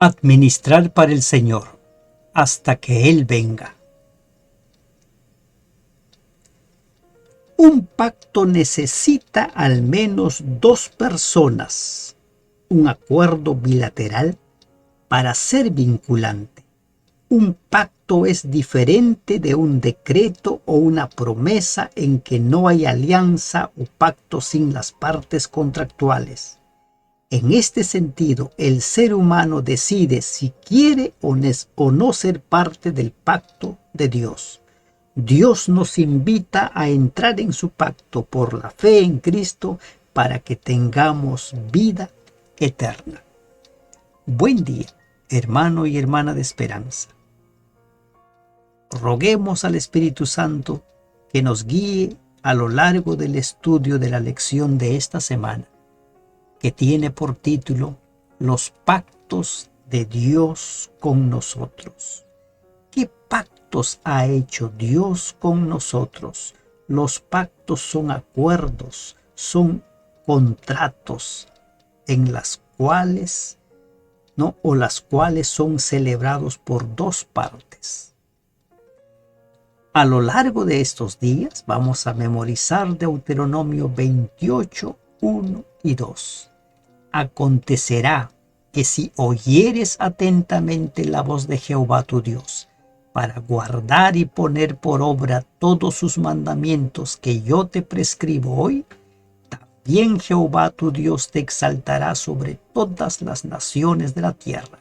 Administrar para el Señor hasta que Él venga. Un pacto necesita al menos dos personas, un acuerdo bilateral para ser vinculante. Un pacto es diferente de un decreto o una promesa en que no hay alianza o pacto sin las partes contractuales. En este sentido, el ser humano decide si quiere o no ser parte del pacto de Dios. Dios nos invita a entrar en su pacto por la fe en Cristo para que tengamos vida eterna. Buen día, hermano y hermana de esperanza. Roguemos al Espíritu Santo que nos guíe a lo largo del estudio de la lección de esta semana, que tiene por título Los pactos de Dios con nosotros. ¿Qué pactos ha hecho Dios con nosotros? Los pactos son acuerdos, son contratos en las cuales, o las cuales son celebrados por dos partes. A lo largo de estos días vamos a memorizar Deuteronomio 28, 1 y 2. Acontecerá que si oyeres atentamente la voz de Jehová tu Dios, para guardar y poner por obra todos sus mandamientos que yo te prescribo hoy, también Jehová tu Dios te exaltará sobre todas las naciones de la tierra.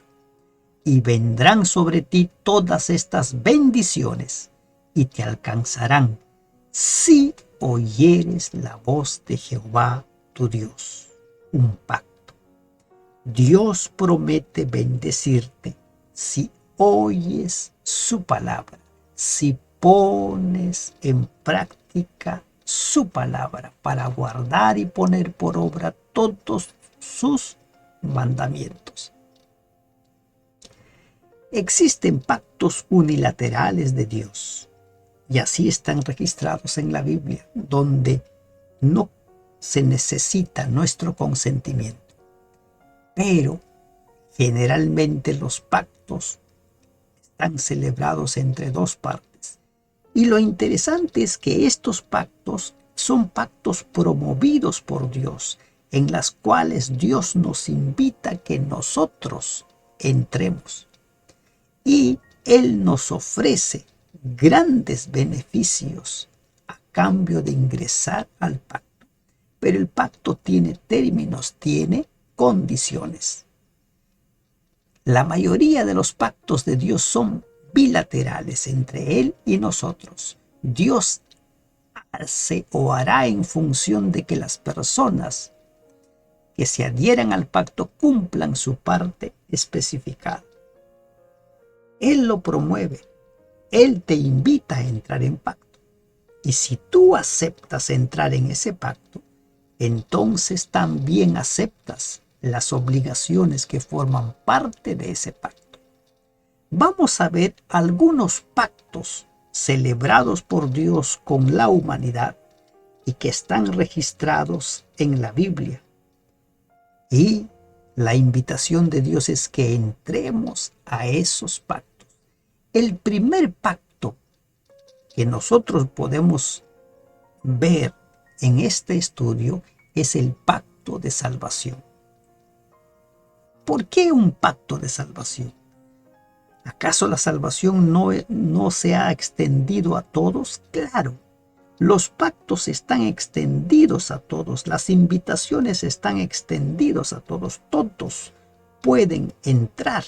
Y vendrán sobre ti todas estas bendiciones, y te alcanzarán si oyeres la voz de Jehová tu Dios. Un pacto. Dios promete bendecirte si oyes su palabra, si pones en práctica su palabra para guardar y poner por obra todos sus mandamientos. Existen pactos unilaterales de Dios, y así están registrados en la Biblia, donde no se necesita nuestro consentimiento. Pero generalmente los pactos están celebrados entre dos partes. Y lo interesante es que estos pactos son pactos promovidos por Dios, en las cuales Dios nos invita a que nosotros entremos. Y Él nos ofrece grandes beneficios a cambio de ingresar al pacto. Pero el pacto tiene términos, tiene condiciones. La mayoría de los pactos de Dios son bilaterales entre Él y nosotros. Dios hace o hará en función de que las personas que se adhieran al pacto cumplan su parte especificada. Él lo promueve. Él te invita a entrar en pacto. Y si tú aceptas entrar en ese pacto, entonces también aceptas las obligaciones que forman parte de ese pacto. Vamos a ver algunos pactos celebrados por Dios con la humanidad y que están registrados en la Biblia. Y la invitación de Dios es que entremos a esos pactos. El primer pacto que nosotros podemos ver en este estudio es el pacto de salvación. ¿Por qué un pacto de salvación? ¿Acaso la salvación no se ha extendido a todos? Claro, los pactos están extendidos a todos, las invitaciones están extendidas a todos, todos pueden entrar,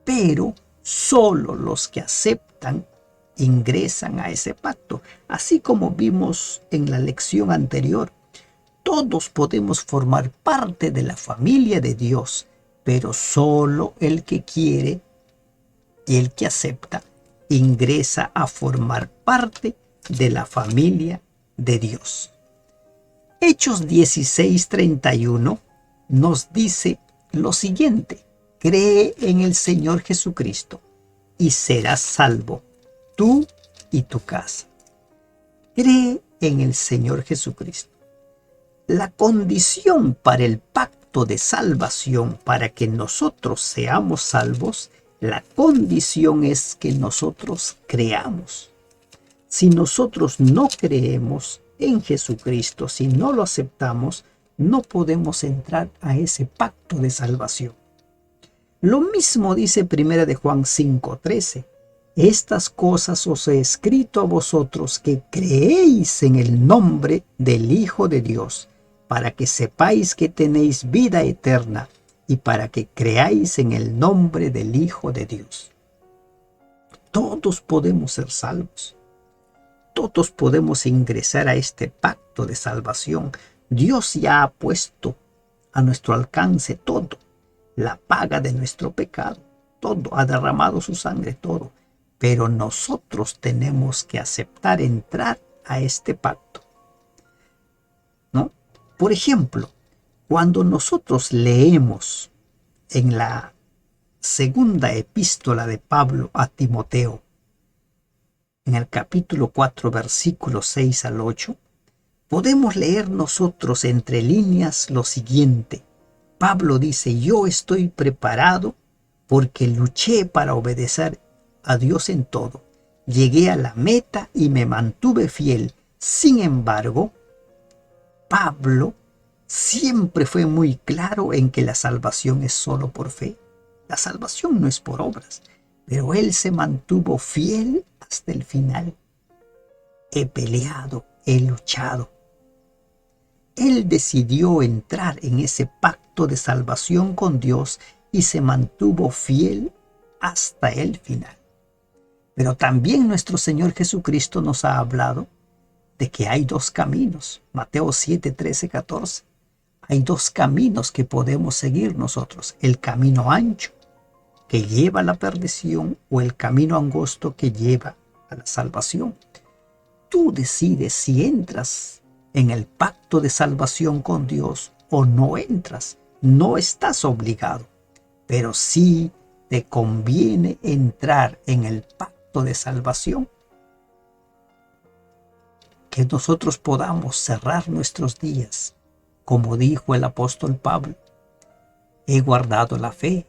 pero solo los que aceptan ingresan a ese pacto. Así como vimos en la lección anterior, todos podemos formar parte de la familia de Dios, pero solo el que quiere y el que acepta ingresa a formar parte de la familia de Dios. Hechos 16:31 nos dice lo siguiente: cree en el Señor Jesucristo y serás salvo, tú y tu casa. Cree en el Señor Jesucristo. La condición para el pacto pacto de salvación, para que nosotros seamos salvos, la condición es que nosotros creamos. Si nosotros no creemos en Jesucristo, si no lo aceptamos, no podemos entrar a ese pacto de salvación. Lo mismo dice 1 de Juan 5:13. Estas cosas os he escrito a vosotros que creéis en el nombre del Hijo de Dios, para que sepáis que tenéis vida eterna y para que creáis en el nombre del Hijo de Dios. Todos podemos ser salvos. Todos podemos ingresar a este pacto de salvación. Dios ya ha puesto a nuestro alcance todo, la paga de nuestro pecado, todo, ha derramado su sangre, todo. Pero nosotros tenemos que aceptar entrar a este pacto, ¿no? Por ejemplo, cuando nosotros leemos en la segunda epístola de Pablo a Timoteo, en el capítulo 4, versículos 6 al 8, podemos leer nosotros entre líneas lo siguiente. Pablo dice: yo estoy preparado porque luché para obedecer a Dios en todo. Llegué a la meta y me mantuve fiel. Sin embargo, Pablo siempre fue muy claro en que la salvación es solo por fe. La salvación no es por obras, pero él se mantuvo fiel hasta el final. He peleado, he luchado. Él decidió entrar en ese pacto de salvación con Dios y se mantuvo fiel hasta el final. Pero también nuestro Señor Jesucristo nos ha hablado de que hay dos caminos. Mateo 7, 13, 14. Hay dos caminos que podemos seguir nosotros. El camino ancho, que lleva a la perdición, o el camino angosto, que lleva a la salvación. Tú decides si entras en el pacto de salvación con Dios o no entras. No estás obligado, pero sí te conviene entrar en el pacto de salvación. Que nosotros podamos cerrar nuestros días, como dijo el apóstol Pablo: he guardado la fe,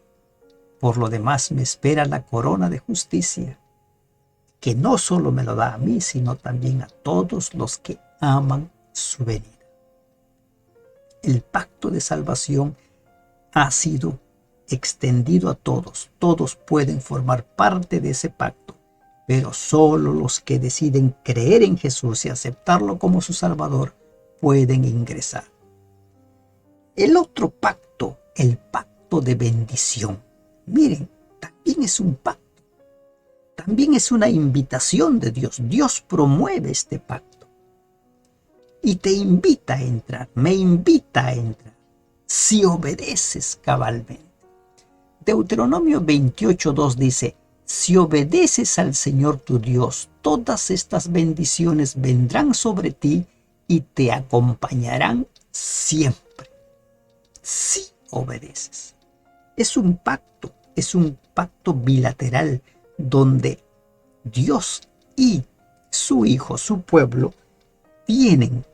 por lo demás me espera la corona de justicia, que no solo me lo da a mí, sino también a todos los que aman su venida. El pacto de salvación ha sido extendido a todos. Todos pueden formar parte de ese pacto, pero solo los que deciden creer en Jesús y aceptarlo como su Salvador pueden ingresar. El otro pacto, el pacto de bendición. Miren, también es un pacto. También es una invitación de Dios. Dios promueve este pacto y te invita a entrar, me invita a entrar, si obedeces cabalmente. Deuteronomio 28:2 dice: si obedeces al Señor tu Dios, todas estas bendiciones vendrán sobre ti y te acompañarán siempre. Si obedeces. Es un pacto bilateral, donde Dios y su Hijo, su pueblo, tienen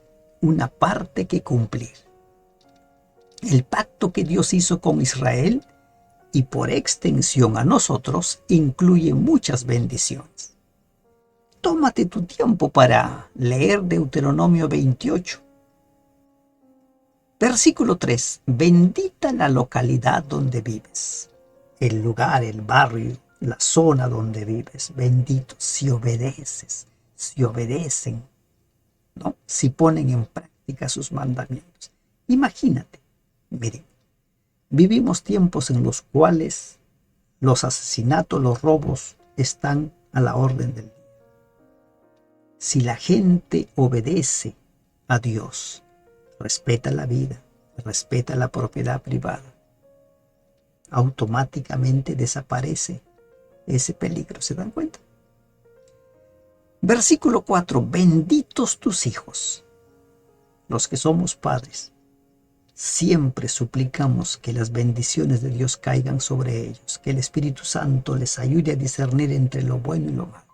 una parte que cumplir. El pacto que Dios hizo con Israel, y por extensión a nosotros, incluye muchas bendiciones. Tómate tu tiempo para leer Deuteronomio 28. Versículo 3. Bendita la localidad donde vives, el lugar, el barrio, la zona donde vives. Bendito si obedeces, si obedecen, ¿no? Si ponen en práctica sus mandamientos. Imagínate, miren, vivimos tiempos en los cuales los asesinatos, los robos están a la orden del día. Si la gente obedece a Dios, respeta la vida, respeta la propiedad privada, automáticamente desaparece ese peligro. ¿Se dan cuenta? Versículo 4. Benditos tus hijos. Los que somos padres, siempre suplicamos que las bendiciones de Dios caigan sobre ellos, que el Espíritu Santo les ayude a discernir entre lo bueno y lo malo.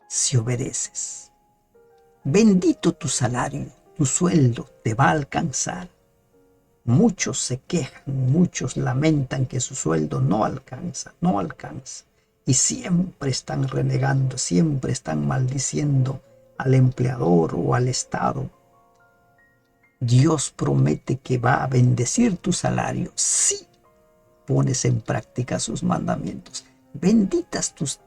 Si obedeces, bendito tu salario, tu sueldo te va a alcanzar. Muchos se quejan, muchos lamentan que su sueldo no alcanza, no alcanza. Y siempre están renegando, siempre están maldiciendo al empleador o al Estado. Dios promete que va a bendecir tu salario si pones en práctica sus mandamientos. Benditas tus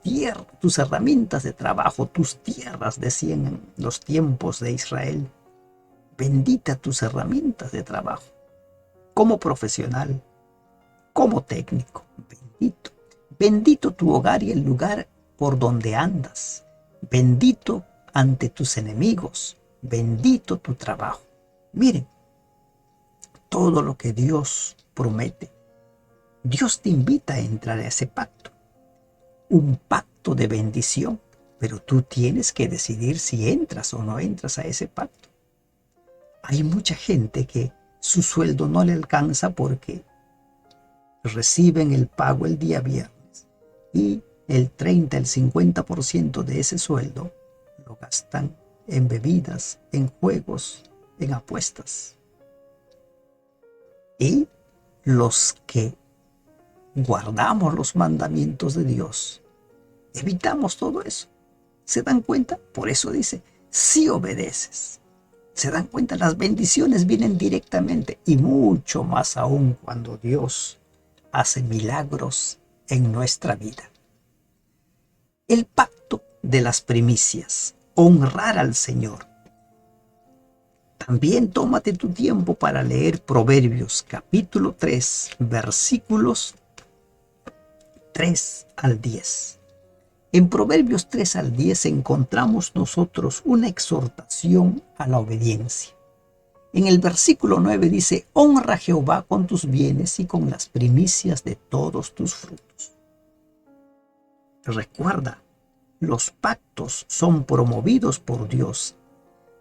herramientas de trabajo, tus tierras, decían en los tiempos de Israel. Bendita tus herramientas de trabajo, como profesional, como técnico. Bendito. Bendito tu hogar y el lugar por donde andas. Bendito ante tus enemigos. Bendito tu trabajo. Miren, todo lo que Dios promete, Dios te invita a entrar a ese pacto. Un pacto de bendición, pero tú tienes que decidir si entras o no entras a ese pacto. Hay mucha gente que su sueldo no le alcanza porque reciben el pago el día viernes y el 30, el 50% de ese sueldo lo gastan en bebidas, en juegos, en apuestas. Y los que guardamos los mandamientos de Dios, evitamos todo eso. ¿Se dan cuenta? Por eso dice, si obedeces. ¿Se dan cuenta? Las bendiciones vienen directamente y mucho más aún cuando Dios hace milagros en nuestra vida. El pacto de las primicias, honrar al Señor. También tómate tu tiempo para leer Proverbios capítulo 3, versículos 3 al 10. En Proverbios 3 al 10 encontramos nosotros una exhortación a la obediencia. En el versículo 9 dice, honra a Jehová con tus bienes y con las primicias de todos tus frutos. Recuerda, los pactos son promovidos por Dios,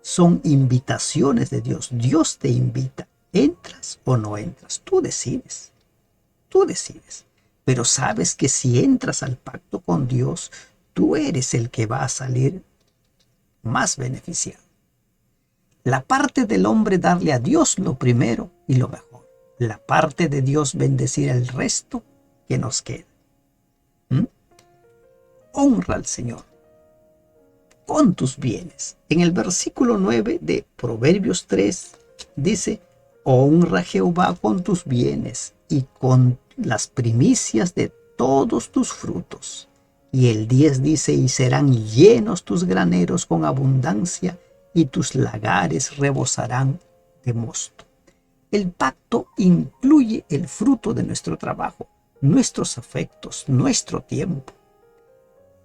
son invitaciones de Dios. Dios te invita, ¿entras o no entras? Tú decides, tú decides. Pero sabes que si entras al pacto con Dios, tú eres el que va a salir más beneficiado. La parte del hombre darle a Dios lo primero y lo mejor. La parte de Dios bendecir el resto que nos queda. Honra al Señor con tus bienes. En el versículo 9 de Proverbios 3 dice, honra a Jehová con tus bienes y con las primicias de todos tus frutos. Y el 10 dice, y serán llenos tus graneros con abundancia y tus lagares rebosarán de mosto. El pacto incluye el fruto de nuestro trabajo, nuestros afectos, nuestro tiempo.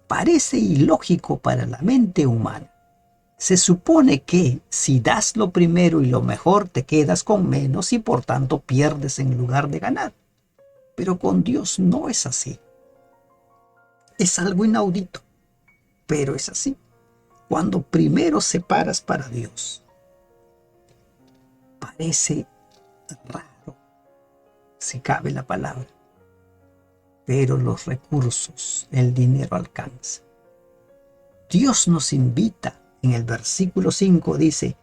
Parece ilógico para la mente humana. Se supone que si das lo primero y lo mejor te quedas con menos y por tanto pierdes en lugar de ganar. Pero con Dios no es así. Es algo inaudito, pero es así. Cuando primero separas para Dios, parece raro, si cabe la palabra, pero los recursos, el dinero alcanza. Dios nos invita, en el versículo 5 dice,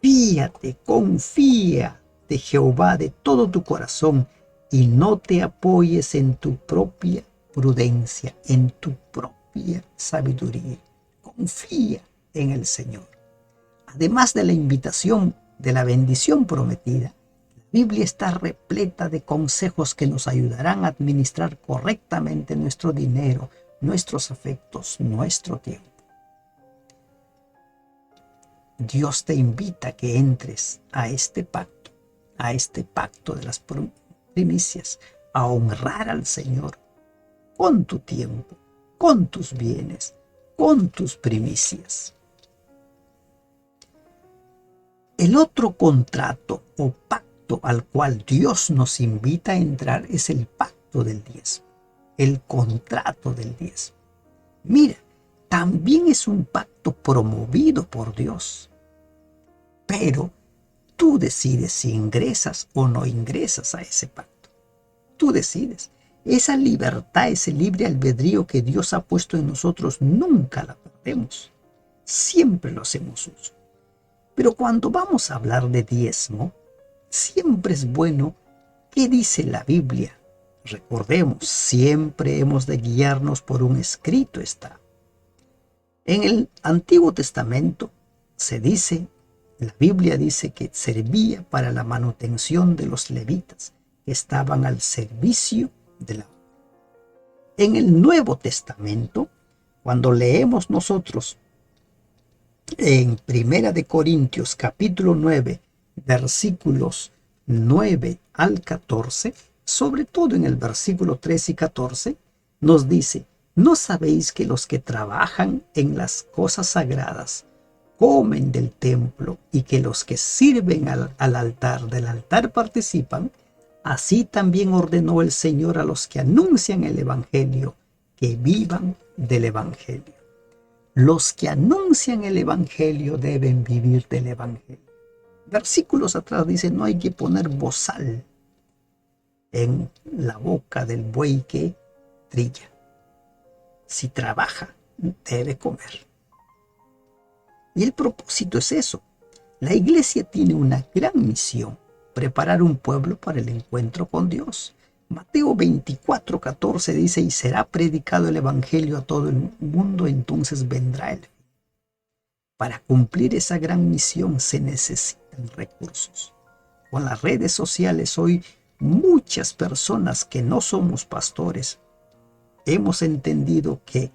fíate, confía de Jehová de todo tu corazón y no te apoyes en tu propia prudencia, en tu propia sabiduría. Confía en el Señor. Además de la invitación de la bendición prometida, la Biblia está repleta de consejos que nos ayudarán a administrar correctamente nuestro dinero, nuestros afectos, nuestro tiempo. Dios te invita a que entres a este pacto de las primicias, a honrar al Señor con tu tiempo, con tus bienes, con tus primicias. El otro contrato o pacto al cual Dios nos invita a entrar es el pacto del diezmo, el contrato del diezmo. Mira, también es un pacto promovido por Dios, pero tú decides si ingresas o no ingresas a ese pacto. Tú decides. Esa libertad, ese libre albedrío que Dios ha puesto en nosotros, nunca la perdemos. Siempre lo hacemos uso. Pero cuando vamos a hablar de diezmo, Siempre es bueno. ¿Qué dice la Biblia? Recordemos, siempre hemos de guiarnos por un escrito está. En el Antiguo Testamento se dice, la Biblia dice que servía para la manutención de los levitas que estaban al servicio de la obra. En el Nuevo Testamento, cuando leemos nosotros en Primera de Corintios capítulo 9, versículos 9 al 14, sobre todo en el versículo 13 y 14, nos dice: ¿no sabéis que los que trabajan en las cosas sagradas comen del templo y que los que sirven al altar del altar participan? Así también ordenó el Señor a los que anuncian el Evangelio que vivan del Evangelio. Los que anuncian el Evangelio deben vivir del Evangelio. Versículos atrás dice: no hay que poner bozal en la boca del buey que trilla. Si trabaja, debe comer. Y el propósito es eso. La iglesia tiene una gran misión: preparar un pueblo para el encuentro con Dios. Mateo 24:14 dice: y será predicado el evangelio a todo el mundo, entonces vendrá el fin. Para cumplir esa gran misión se necesitan recursos. Con las redes sociales hoy, muchas personas que no somos pastores hemos entendido que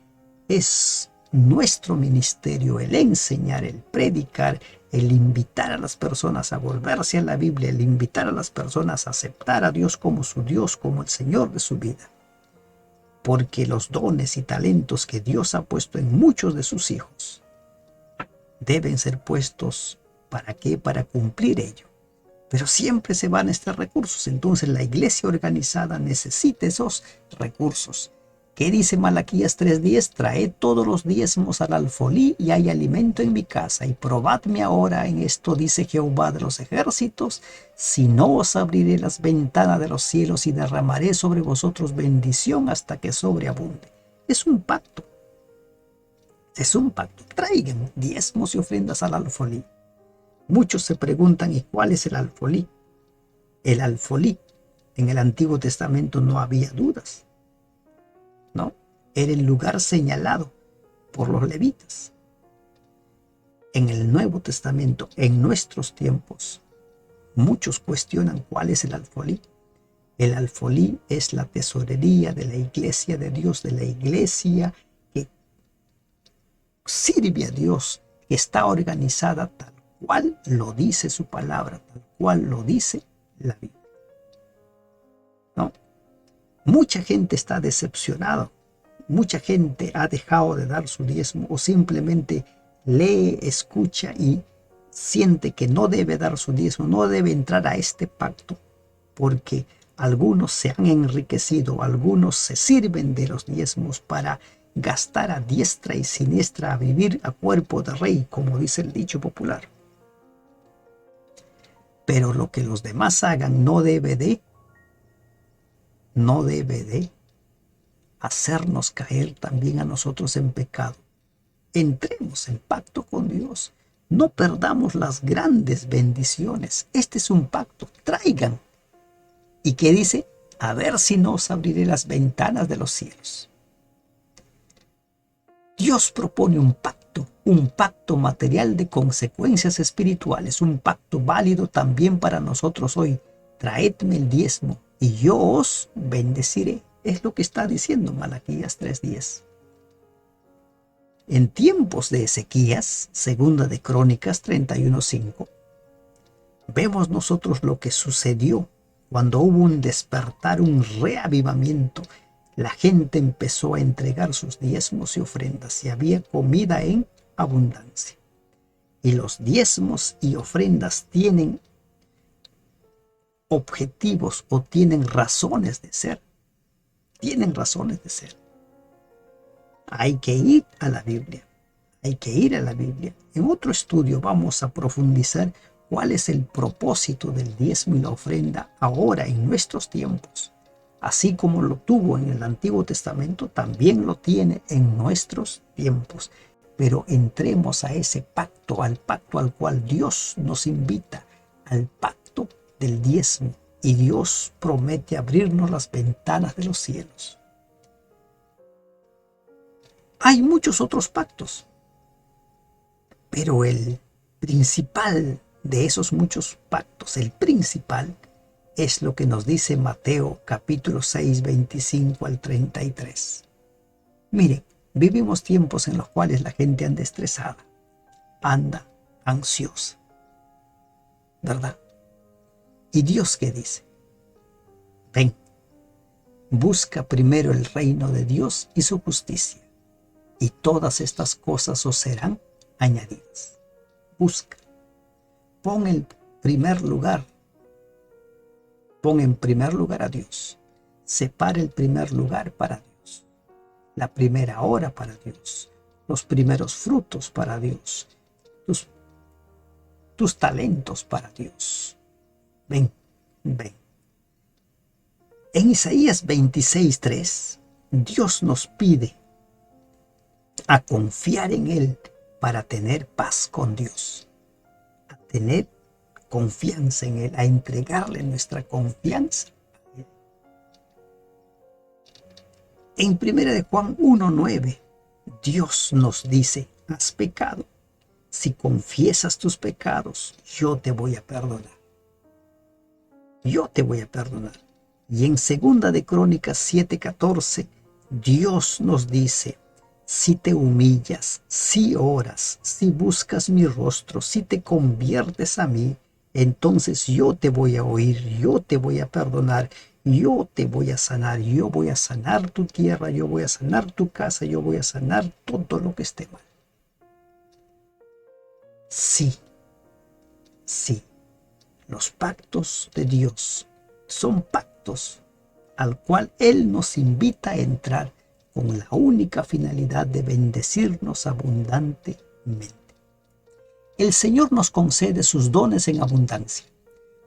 es nuestro ministerio el enseñar, el predicar, el invitar a las personas a volverse a la Biblia, el invitar a las personas a aceptar a Dios como su Dios, como el Señor de su vida. Porque los dones y talentos que Dios ha puesto en muchos de sus hijos deben ser puestos, ¿para qué? Para cumplir ello. Pero siempre se van estos recursos. Entonces la iglesia organizada necesita esos recursos. ¿Qué dice Malaquías 3:10? Traed todos los diezmos al alfolí y hay alimento en mi casa. Y probadme ahora en esto, dice Jehová de los ejércitos, si no os abriré las ventanas de los cielos y derramaré sobre vosotros bendición hasta que sobreabunde. Es un pacto. Es un pacto. Traigan diezmos y ofrendas al alfolí. Muchos se preguntan: ¿y cuál es el alfolí? El alfolí, en el Antiguo Testamento no había dudas, ¿no? Era el lugar señalado por los levitas. En el Nuevo Testamento, en nuestros tiempos, muchos cuestionan cuál es el alfolí. El alfolí es la tesorería de la iglesia de Dios, de la iglesia que sirve a Dios, que está organizada tal cual lo dice su palabra, tal cual lo dice la Biblia, ¿no? Mucha gente está decepcionada, mucha gente ha dejado de dar su diezmo o simplemente lee, escucha y siente que no debe dar su diezmo, no debe entrar a este pacto, porque algunos se han enriquecido, algunos se sirven de los diezmos para gastar a diestra y siniestra, a vivir a cuerpo de rey, como dice el dicho popular. Pero lo que los demás hagan no debe de hacernos caer también a nosotros en pecado. Entremos en pacto con Dios. No perdamos las grandes bendiciones. Este es un pacto. Traigan. ¿Y qué dice? A ver si no os abriré las ventanas de los cielos. Dios propone un pacto material de consecuencias espirituales, un pacto válido también para nosotros hoy. Traedme el diezmo y yo os bendeciré. Es lo que está diciendo Malaquías 3:10. En tiempos de Ezequías, segunda de Crónicas 31:5, vemos nosotros lo que sucedió cuando hubo un despertar, un reavivamiento. La gente empezó a entregar sus diezmos y ofrendas y había comida en abundancia. Y los diezmos y ofrendas tienen objetivos o tienen razones de ser. Tienen razones de ser. Hay que ir a la Biblia. Hay que ir a la Biblia. En otro estudio vamos a profundizar cuál es el propósito del diezmo y la ofrenda ahora en nuestros tiempos. Así como lo tuvo en el Antiguo Testamento, también lo tiene en nuestros tiempos. Pero entremos a ese pacto, al pacto al cual Dios nos invita, al pacto del diezmo y Dios promete abrirnos las ventanas de los cielos. Hay muchos otros pactos, pero el principal de esos muchos pactos, el principal, es lo que nos dice Mateo capítulo 6, 25 al 33. Miren, vivimos tiempos en los cuales la gente anda estresada, anda ansiosa, ¿verdad? ¿Y Dios qué dice? Ven, busca primero el reino de Dios y su justicia, y todas estas cosas os serán añadidas. Busca, pon en primer lugar a Dios. Separa el primer lugar para Dios, la primera hora para Dios, los primeros frutos para Dios, tus talentos para Dios. Ven, ven. En Isaías 26:3, Dios nos pide a confiar en Él para tener paz con Dios, a tener confianza en Él, a entregarle nuestra confianza a Él. En 1 de Juan 1:9, Dios nos dice: has pecado. Si confiesas tus pecados, yo te voy a perdonar. Yo te voy a perdonar. Y en 2 de Crónicas 7:14, Dios nos dice: si te humillas, si oras, si buscas mi rostro, si te conviertes a mí, entonces yo te voy a oír, yo te voy a perdonar, yo te voy a sanar, yo voy a sanar tu tierra, yo voy a sanar tu casa, yo voy a sanar todo lo que esté mal. Sí, sí, los pactos de Dios son pactos al cual Él nos invita a entrar con la única finalidad de bendecirnos abundantemente. El Señor nos concede sus dones en abundancia,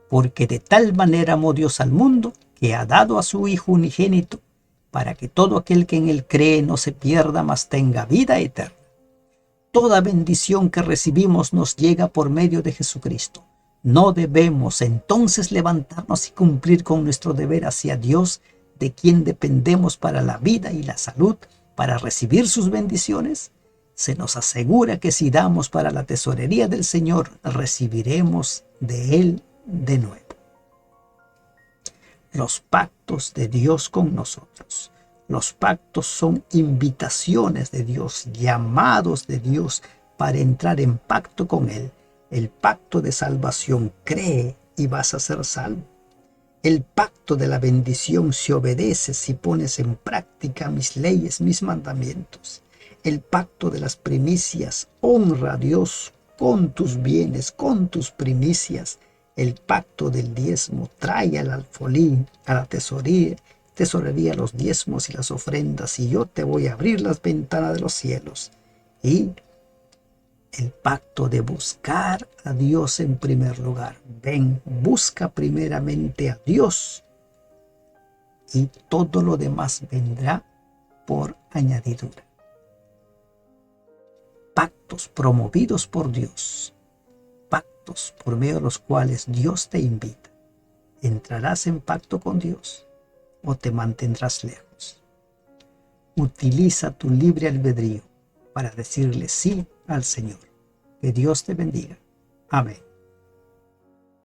porque de tal manera amó Dios al mundo que ha dado a su Hijo unigénito, para que todo aquel que en Él cree no se pierda, mas tenga vida eterna. Toda bendición que recibimos nos llega por medio de Jesucristo. No debemos entonces levantarnos y cumplir con nuestro deber hacia Dios, de quien dependemos para la vida y la salud, para recibir sus bendiciones. Se nos asegura que si damos para la tesorería del Señor, recibiremos de Él de nuevo. Los pactos de Dios con nosotros. Los pactos son invitaciones de Dios, llamados de Dios para entrar en pacto con Él. El pacto de salvación: cree y vas a ser salvo. El pacto de la bendición: si obedeces, si pones en práctica mis leyes, mis mandamientos. El pacto de las primicias: honra a Dios con tus bienes, con tus primicias. El pacto del diezmo: trae al alfolí, a la tesorería los diezmos y las ofrendas, y yo te voy a abrir las ventanas de los cielos. Y el pacto de buscar a Dios en primer lugar. Ven, busca primeramente a Dios y todo lo demás vendrá por añadidura. Pactos promovidos por Dios. Pactos por medio de los cuales Dios te invita. ¿Entrarás en pacto con Dios o te mantendrás lejos? Utiliza tu libre albedrío para decirle sí al Señor. Que Dios te bendiga. Amén.